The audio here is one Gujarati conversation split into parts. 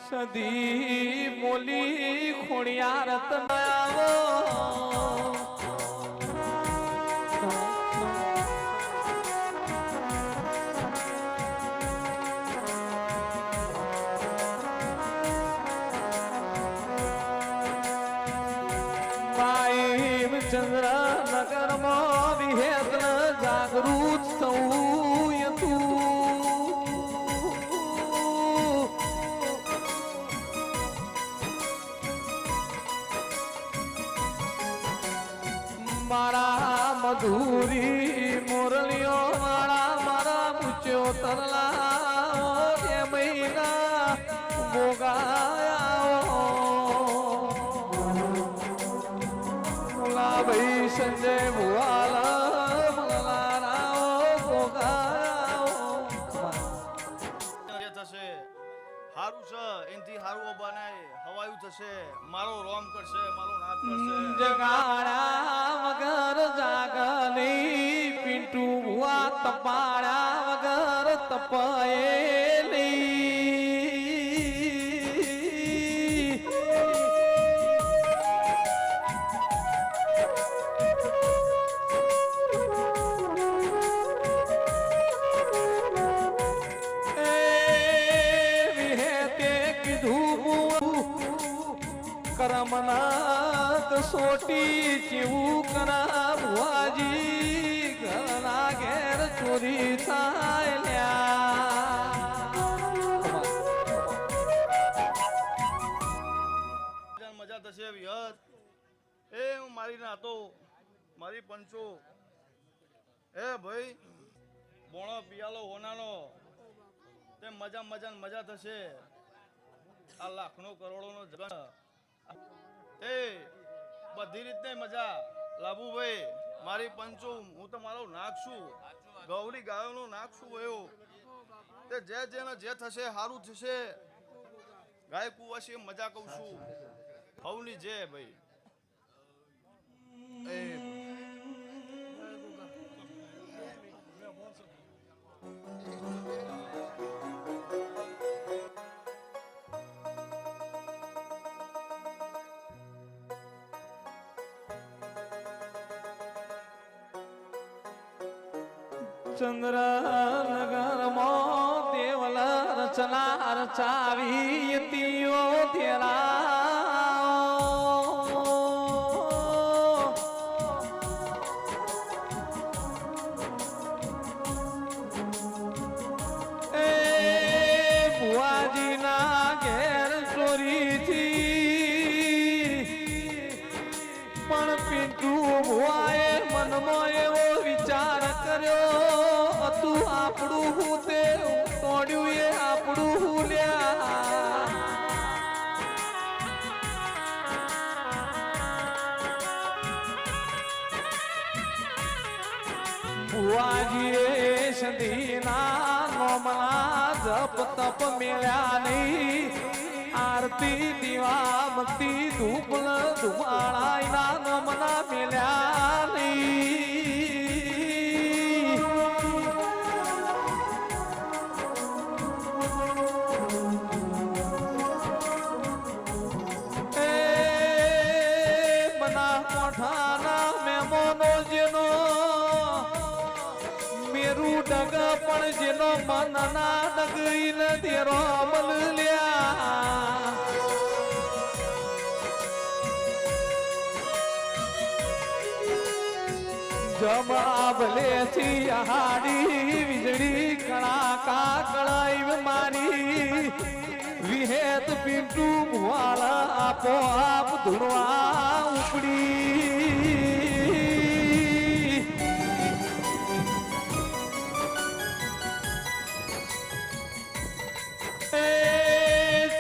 સદી મોલી ખોડિયાર તનાવો ચંદ્ર નગર માં વિહેત જાગૃત થવું મારા મધુરી મુરલીઓ મારા પૂછ્યો તરલા એ મહિના મોગાયા ભાઈ સંજય ભુવાલા થશે હારું છે એનથી હારું બનાય હવાયું થશે મારો રોમ કરશે મારો નાથ કરશે જગાડા વગર જાગની પિંટુ ભુવા તપાડા વગર તપાયે નહીં કરમનાથ સોટી કેવું કરા ભુવાજી ઘરના ઘેર ચોરી થાય મજા થશે વિહત એ હું મારી નાતો મારી પંચો એ ભાઈ બોણો પિયાલો હોનાનો તે મજા થશે આ લાખનો કરોડોનો જગત એ બધી રીતને મજા લાભુ ભાઈ મારી પંચો હું તમારો નાખશું ગૌરી ગાયોનો નાખશું એવો તે જેને જે થશે સારું થશે ગાય કુવાસી મજા કહું છું હવની જે ભાઈ એ ચંદ્ર નગર માં દેવલ રચના રચાવી તીઓ તેરા એ ભુવાજી ના ઘેર ચોરી થી પણ પિંટુ ભુવાએ મનમાં એવો વિચાર કર્યો તું આપણું હું તે તોડ્યું એ આપણું હું લ્યા ભુવાજીએ સંધીના નોમના જપ તપ મેળ્યા નહીં આરતી દીવામતી ધૂપલ ધુમાળાના નોમના મેળ્યા નહીં મેમોનો જેનો મેરું ડગ પણ જેનો મનના ડગરીને તેરો અમલ લ્યા જમાબલેથી હાડી વીજળી કડાકા કળાઈ મારી વિહેત પિંટુ ભુવાળા આપો આપ ધૂળવા ઉપડી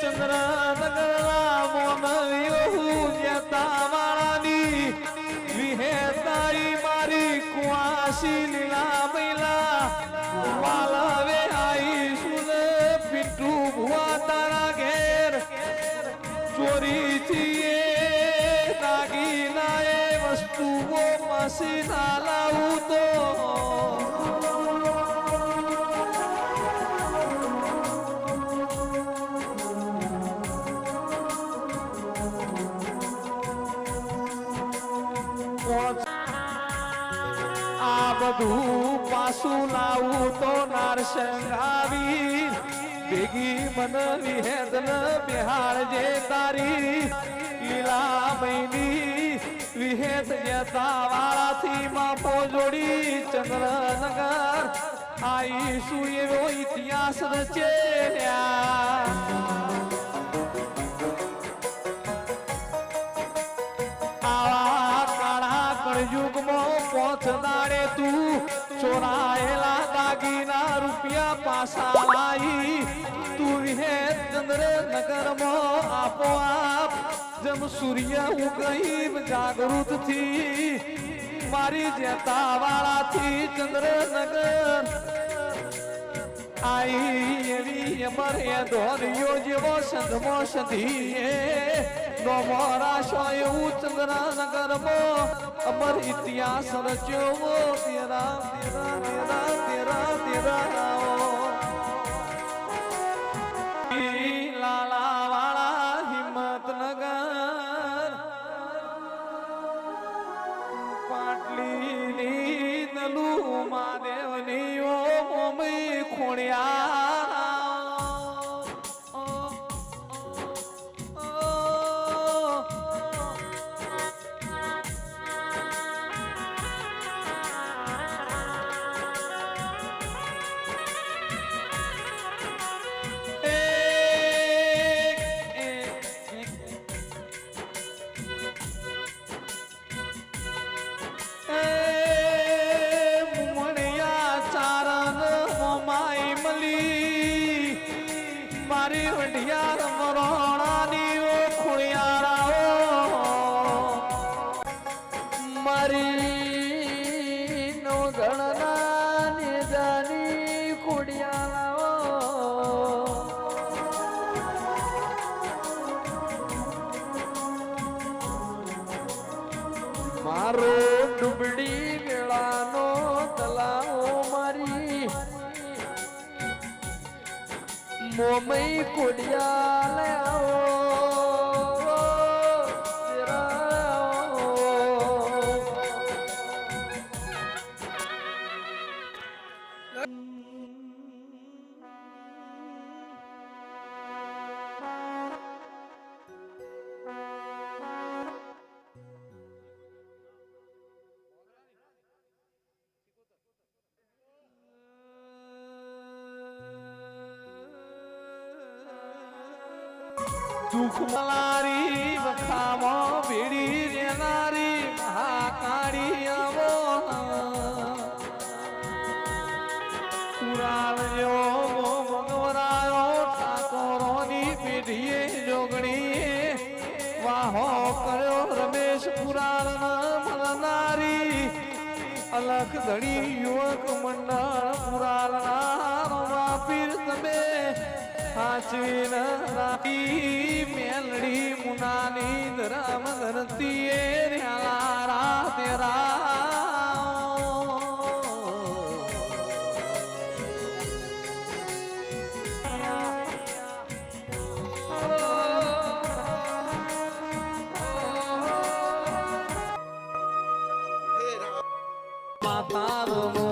ચંદ્ર નગરના મોનવિયો જતા વાળાની વિહેતાઈ મારી કુવાસી લીલા મૈલા વાલવે આઈ સુન પિંટુ ભુવા તારા ઘેર ચોરી થી દાગીના એ વસ્તુઓ પાછી ના લાવું તો પહોંચ આ બધું પાછું લાવું તો નારસંગાવી ભેગી મન વિહેદન બિહાર જે તારી લીલા મૈની વિહેદ જતા વાળાથી માપો જોડી ચંદ્રનગર આઈશું એવો ઇતિહાસ રચેલ્યા યુગમાં પોચ દાડે તું ચોરાયેલા દાગીના રૂપિયા પાછા લાઈ તું હે ચંદ્રનગરમાં આપોઆપ જેમ સૂર્ય ઉગઈ જાગૃત થી મારી જેતા વાળાથી ચંદ્રનગર આઈ એવી અમર એ ધોરિયો જેવો સંધમો સંધીએ મોરા શો એવું ચંદ્રનગરમાં અમર ઇતિહાસ રચ્યો તેરા તેરા તેરા તેરા તેરા લાલા વાળા હિંમતનગર પાટલીની નલું મહાદેવની ઓ મોમી ખોણિયા મારી વઢિયાર મરોણાની ઓ ખુણિયારાઓ મારી નો ગણનાની જાની ખુણિયારાઓ મારો ડુબડી વેળાનો તલાવો મારી મોમઈ કુડિયા આવો દુઃખ મલારી વખામાં ભીડી રેનારી મહાકાળી આવો પુરાણ્યો મગવરાયો ઠાકોરોની પેઢીએ જોગણી વાહો કર્યો રમેશ પુરાણ મળનારી અલખ ધણી યુવક મંડળ પુરાણના પીર તમે હાચવીન રાખી મેલડી મુનાની ધરમ ધરતીએ રા તેરા માતાનો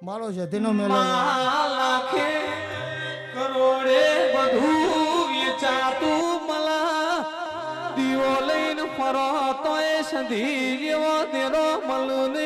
મારો જતીનો મેલો લાખે કરોડે બધું વેચાતું મલા દીવો લઈને ફરો તોય સંધી જેવો તેરો મલુને